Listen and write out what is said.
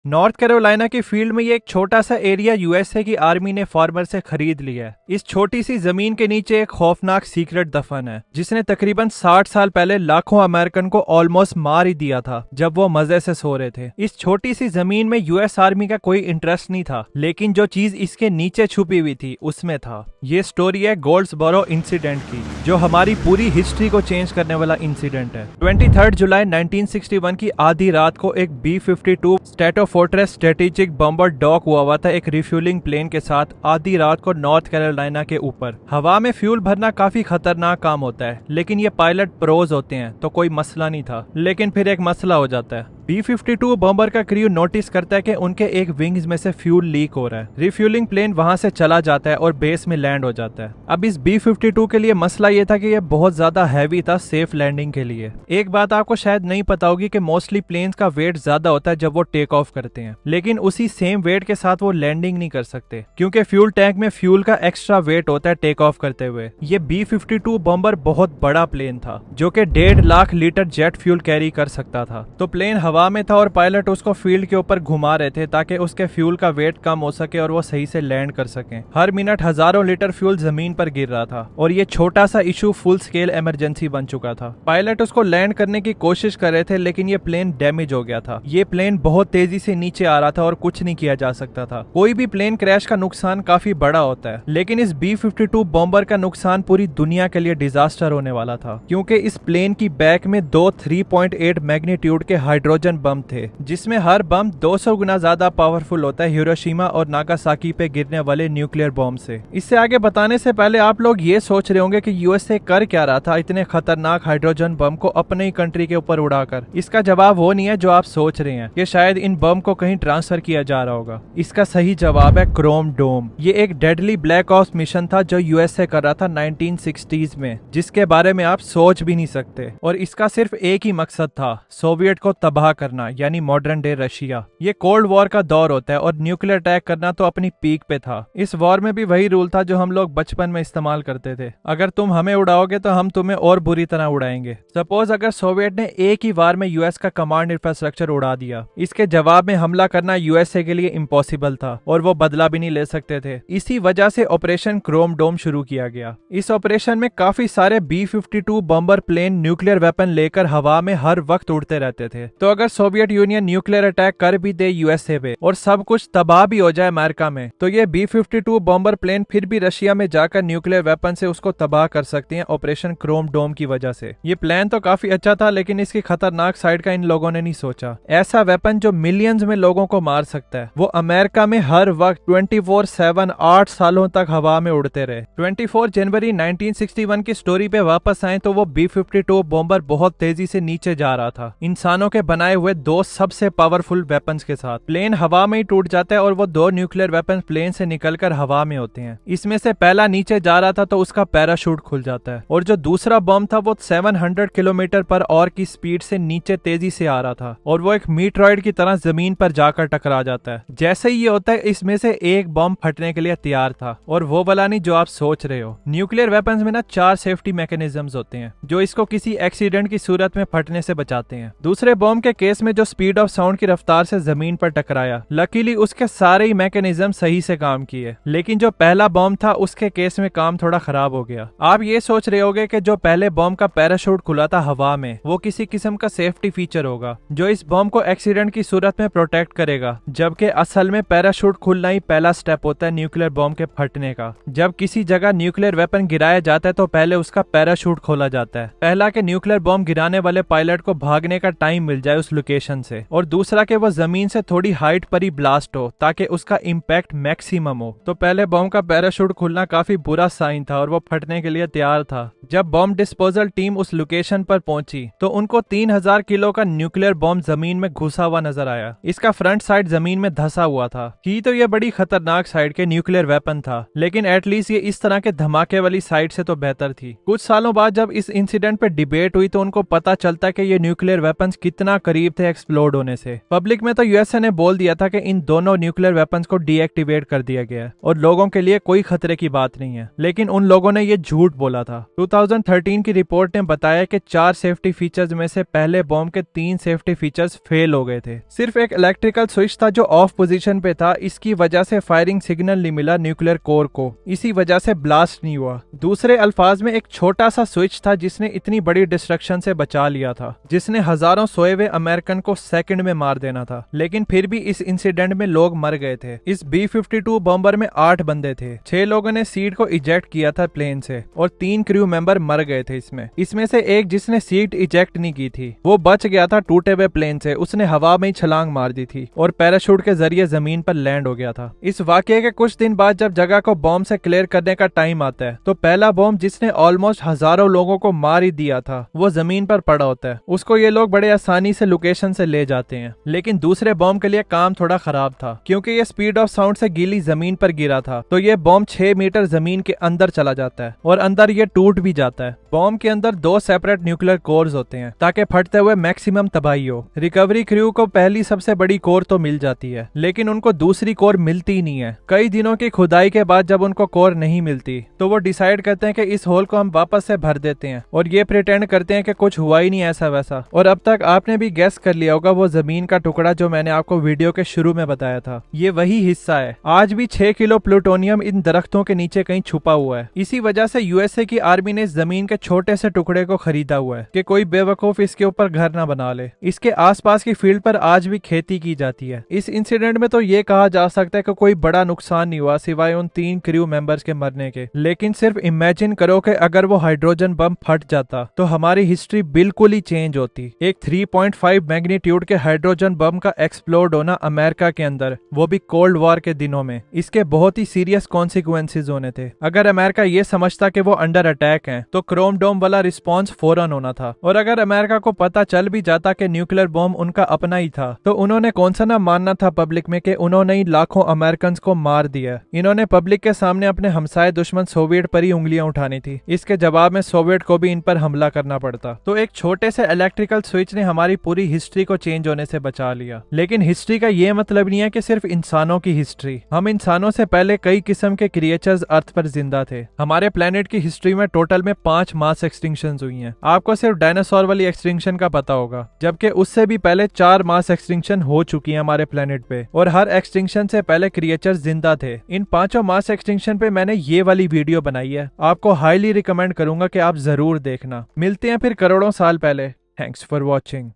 North Carolina की field में ये एक छोटा सा एरिया यूएसए की आर्मी ने फार्मर से खरीद लिया है। इस छोटी सी जमीन के नीचे एक खौफनाक सीक्रेट दफन है जिसने तकरीबन 60 साल पहले लाखों अमेरिकन को ऑलमोस्ट मार ही दिया था जब वो मजे से सो रहे थे। इस छोटी सी जमीन में यूएस आर्मी का कोई इंटरेस्ट नहीं था, लेकिन जो चीज इसके नीचे छुपी हुई थी उसमें था। ये स्टोरी है गोल्ड्सबोरो इंसिडेंट की, जो हमारी पूरी हिस्ट्री को चेंज करने वाला इंसिडेंट है। 23 जुलाई 1961 की आधी रात को एक B-52 स्ट्रेटोफोर्ट्रेस स्ट्रेटेजिक बम्बर डॉक हुआ था एक रिफ्यूलिंग प्लेन के साथ आधी रात को नॉर्थ कैरोलिना के ऊपर। हवा में फ्यूल भरना काफी खतरनाक काम होता है, लेकिन ये पायलट प्रोज होते हैं तो कोई मसला नहीं था। लेकिन फिर एक मसला हो जाता है। B-52 बॉम्बर का क्रू नोटिस करता है कि उनके एक विंग्स में से फ्यूल लीक हो रहा है। रिफ्यूलिंग प्लेन वहां से चला जाता है और बेस में लैंड हो जाता है। अब इस B-52 के लिए मसला ये था कि ये बहुत ज्यादा हैवी था सेफ लैंडिंग के लिए। एक बात आपको शायद नहीं पता होगी कि मोस्टली प्लेन्स का वेट ज्यादा होता है जब वो टेक ऑफ करते हैं, लेकिन उसी सेम वेट के साथ वो लैंडिंग नहीं कर सकते क्योंकि फ्यूल टैंक में फ्यूल का एक्स्ट्रा वेट होता है टेक ऑफ करते हुए। ये B-52 बॉम्बर बहुत बड़ा प्लेन था जो कि 1.5 lakh litre jet fuel carry कर सकता था। तो प्लेन हवा में था और पायलट उसको फील्ड के ऊपर घुमा रहे थे ताकि उसके फ्यूल का वेट कम हो सके और वो सही से लैंड कर सके। हर मिनट हजारों लीटर फ्यूल जमीन पर गिर रहा था और ये छोटा सा इशू फुल स्केल इमरजेंसी बन चुका था। पायलट उसको लैंड करने की कोशिश कर रहे थे, लेकिन ये प्लेन डैमेज हो गया था। ये प्लेन बहुत तेजी से नीचे आ रहा था और कुछ नहीं किया जा सकता था। कोई भी प्लेन क्रैश का नुकसान काफी बड़ा होता है, लेकिन इस B-52 बॉम्बर का नुकसान पूरी दुनिया के लिए डिजास्टर होने वाला था क्योंकि इस प्लेन की बैक में दो 3.8 मैग्नीट्यूड के हाइड्रोजन बम थे, जिसमें हर बम 200 गुना ज्यादा पावरफुल होता है हिरोशिमा और नागासाकी पे गिरने वाले न्यूक्लियर बॉम्ब से। इससे आगे बताने से पहले आप लोग ये सोच रहे होंगे कि यूएसए कर क्या रहा था इतने खतरनाक हाइड्रोजन बम को अपने ही कंट्री के ऊपर उड़ाकर। इसका जवाब वो नहीं है जो आप सोच रहे हैं कि शायद इन बम को कहीं ट्रांसफर किया जा रहा होगा। इसका सही जवाब है क्रोम डोम। ये एक डेडली ब्लैक ऑप्स मिशन था जो यूएसए कर रहा था 1960s में, जिसके बारे में आप सोच भी नहीं सकते। और इसका सिर्फ एक ही मकसद था, सोवियत को तबाह करना, यानी मॉडर्न डे रशिया। ये कोल्ड वॉर का दौर होता है और न्यूक्लियर अटैक करना तो अपनी पीक पे था। इस वॉर में भी वही रूल था जो हम लोग बचपन में इस्तेमाल करते थे, अगर तुम हमें उड़ाओगे तो हम तुम्हें और बुरी तरह उड़ाएंगे। सपोज अगर सोवियत ने एक ही वार में यूएस का कमांड इंफ्रास्ट्रक्चर उड़ा दिया, इसके जवाब में हमला करना यूएसए के लिए इम्पॉसिबल था और वो बदला भी नहीं ले सकते थे। इसी वजह से ऑपरेशन क्रोम डोम शुरू किया गया। इस ऑपरेशन में काफी सारे B-52 bomber plane nuclear weapon लेकर हवा में हर वक्त उड़ते रहते थे। तो अगर सोवियत यूनियन न्यूक्लियर अटैक कर भी दे यूएसए पे और सब कुछ तबाह भी हो जाए अमेरिका में, तो ये B-52 बॉम्बर प्लेन फिर भी रशिया में जाकर न्यूक्लियर वेपन से उसको तबाह कर सकती हैं ऑपरेशन क्रोम डोम की वजह से। ये प्लान तो काफी अच्छा था, लेकिन इसकी खतरनाक साइड का इन लोगों ने नहीं सोचा। ऐसा वेपन जो मिलियंस में लोगों को मार सकता है, वो अमेरिका में हर वक्त 24/7 8 सालों तक हवा में उड़ते रहे। 24 जनवरी 1961 की स्टोरी पे वापस आए तो वो B-52 बॉम्बर बहुत तेजी से नीचे जा रहा था, इंसानों के बनाए हुए दो सबसे पावरफुल वेपन्स के साथ। प्लेन हवा में ही टूट जाता है और वो दो न्यूक्लियर वेपन प्लेन से निकलकर हवा में होते हैं। इसमें से पहला नीचे जा रहा था तो उसका पैराशूट खुल जाता है, और जो दूसरा बम था वो 700 किलोमीटर पर आवर की स्पीड से नीचे तेजी से आ रहा था और वो एक मीटरॉइड की तरह जमीन पर जाकर टकरा जाता है। जैसे ही ये होता है, इसमें से एक बम फटने के लिए तैयार था, और वो वाला नहीं जो आप सोच रहे हो। न्यूक्लियर वेपन्स में ना 4 सेफ्टी मैकेनिज्म्स होते हैं जो इसको किसी एक्सीडेंट की सूरत में फटने से बचाते हैं। दूसरे बम के केस में जो स्पीड ऑफ साउंड की रफ्तार से जमीन पर टकराया, लकीली उसके सारे ही मैकेनिज्म सही से काम किए, लेकिन जो पहला बम था उसके केस में काम थोड़ा खराब हो गया। आप ये सोच रहे होगे कि जो पहले बम का पैराशूट खुला था हवा में, वो किसी किस्म का सेफ्टी फीचर होगा जो इस बम को एक्सीडेंट की सूरत में प्रोटेक्ट करेगा, जबकि असल में पैराशूट खुलना ही पहला स्टेप होता है न्यूक्लियर बम के फटने का। जब किसी जगह न्यूक्लियर वेपन गिराया जाता है तो पहले उसका पैराशूट खोला जाता है, पहला के न्यूक्लियर बम गिराने वाले पायलट को भागने का टाइम मिल जाए उस लोकेशन से, और दूसरा के वो जमीन से थोड़ी हाइट पर ही ब्लास्ट हो ताकि उसका इम्पैक्ट मैक्सिमम हो। तो पहले बम का पैराशूट खुलना काफी बुरा साइन था और वो फटने के लिए तैयार था। जब बम डिस्पोजल टीम उस लोकेशन पर पहुंची तो उनको 3000 किलो का न्यूक्लियर बम जमीन में घुसा हुआ नजर आया। इसका फ्रंट साइड जमीन में धंसा हुआ था। ही तो ये बड़ी खतरनाक साइड के न्यूक्लियर वेपन था, लेकिन एटलीस्ट ये इस तरह के धमाके वाली साइड से तो बेहतर थी। कुछ सालों बाद जब इस इंसिडेंट पे डिबेट हुई तो उनको पता चलता कि ये न्यूक्लियर वेपन्स कितना करीब करीब थे एक्सप्लोड होने से। पब्लिक में तो यूएसए ने बोल दिया था कि इन दोनों न्यूक्लियर वेपन्स को डीएक्टिवेट कर दिया गया है और लोगों के लिए कोई खतरे की बात नहीं है, लेकिन उन लोगों ने ये झूठ बोला था। 2013 की रिपोर्ट ने बताया कि 4 सेफ्टी फीचर्स में से पहले बॉम्ब के 3 सेफ्टी फीचर्स फेल हो गए थे। सिर्फ एक इलेक्ट्रिकल स्विच था जो ऑफ पोजीशन पे था, इसकी वजह से फायरिंग सिग्नल नहीं मिला न्यूक्लियर कोर को, इसी वजह से ब्लास्ट नहीं हुआ। दूसरे अल्फाज में एक छोटा सा स्विच था जिसने इतनी बड़ी डिस्ट्रक्शन से बचा लिया था, जिसने हजारों सोए हुए अमेरिकन को सेकंड में मार देना था, लेकिन फिर भी इस इंसिडेंट में लोग मर गए थे। इस B-52 बॉम्बर में 8 बंदे थे। 6 लोगों ने सीट को इजेक्ट किया था प्लेन से और 3 क्रू मेंबर मर गए थे इसमें से एक जिसने सीट इजेक्ट नहीं की थी वो बच गया था टूटे हुए प्लेन से। उसने हवा में ही छलांग मार दी थी और पैराशूट के जरिए जमीन पर लैंड हो गया था। इस वाकये के कुछ दिन बाद जब जगह को बॉम्ब से क्लियर करने का टाइम आता है तो पहला बॉम्ब जिसने ऑलमोस्ट हजारों लोगों को मार ही दिया था वो जमीन पर पड़ा होता है। उसको ये लोग बड़े आसानी से लोकेशन से ले जाते हैं, लेकिन दूसरे बॉम्ब के लिए काम थोड़ा खराब था क्योंकि ये स्पीड ऑफ साउंड से गीली जमीन पर गिरा था, तो ये बॉम्ब 6 मीटर जमीन के अंदर चला जाता है और अंदर ये टूट भी जाता है। बॉम्ब के अंदर 2 सेपरेट न्यूक्लियर कोर्स होते हैं ताकि फटते हुए मैक्सिमम तबाही हो। रिकवरी क्रू को पहली सबसे बड़ी कोर तो मिल जाती है, लेकिन उनको दूसरी कोर मिलती ही नहीं है। कई दिनों की खुदाई के बाद जब उनको कोर नहीं मिलती तो वो डिसाइड करते हैं कि इस होल को हम वापस से भर देते हैं और ये प्रिटेंड करते हैं कि कुछ हुआ ही नहीं ऐसा वैसा। और अब तक आपने भी गेस कर लिया होगा वो जमीन का टुकड़ा जो मैंने आपको वीडियो के शुरू में बताया था, ये वही हिस्सा है। आज भी 6 किलो प्लूटोनियम इन दरख्तों के नीचे कहीं छुपा हुआ है। इसी वजह से यूएसए की आर्मी ने इस जमीन के छोटे से टुकड़े को खरीदा हुआ है कि कोई बेवकूफ इसके ऊपर घर ना बना ले। इसके आसपास की फील्ड पर आज भी खेती की जाती है। इस इंसिडेंट में तो ये कहा जा सकता है कि कोई बड़ा नुकसान नहीं हुआ सिवाय उन 3 क्रू मेंबर्स के मरने के, लेकिन सिर्फ इमेजिन करो कि अगर वो हाइड्रोजन बम फट जाता तो हमारी हिस्ट्री बिल्कुल ही चेंज होती। एक 3.5 मैग्नीट्यूड के हाइड्रोजन बम का एक्सप्लोड होना अमेरिका के अंदर, वो भी कोल्ड वॉर के दिनों में, इसके बहुत ही सीरियस कॉन्सिक्वेंसेज होने थे। अगर अमेरिका ये समझता कि वो अंडर अटैक हैं तो क्रोम डोम वाला रिस्पॉन्स फौरन होना था, और अगर अमेरिका को पता चल भी जाता कि न्यूक्लियर बॉम्ब उनका अपना ही था तो उन्होंने कौन सा ना मानना था पब्लिक में कि उन्होंने ही लाखों अमेरिकन को मार दिया। इन्होंने पब्लिक के सामने अपने हमसाये दुश्मन सोवियत पर ही उंगलियां उठानी थी। इसके जवाब में सोवियत को भी इन पर हमला करना पड़ता। तो एक छोटे से इलेक्ट्रिकल स्विच ने हमारी पूरी हिस्ट्री को चेंज होने से बचा लिया। लेकिन हिस्ट्री का ये मतलब नहीं है कि सिर्फ इंसानों की हिस्ट्री। हम इंसानों से पहले कई किस्म के क्रिएचर्स अर्थ पर जिंदा थे। हमारे प्लेनेट की हिस्ट्री में टोटल में 5 मास एक्सटिंक्शंस हुई हैं। आपको सिर्फ डायनासोर वाली एक्सटिंक्शन का पता होगा, जबकि उससे भी पहले 4 मास एक्सटिंक्शन हो चुकी है हमारे प्लेनेट पे, और हर एक्सटिंक्शन से पहले क्रिएचर्स जिंदा थे। इन 5 मास एक्सटिंक्शन पे मैंने ये वाली वीडियो बनाई है, आपको हाईली रिकमेंड करूंगा कि आप जरूर देखना। मिलते हैं फिर करोड़ों साल पहले। Thanks for watching.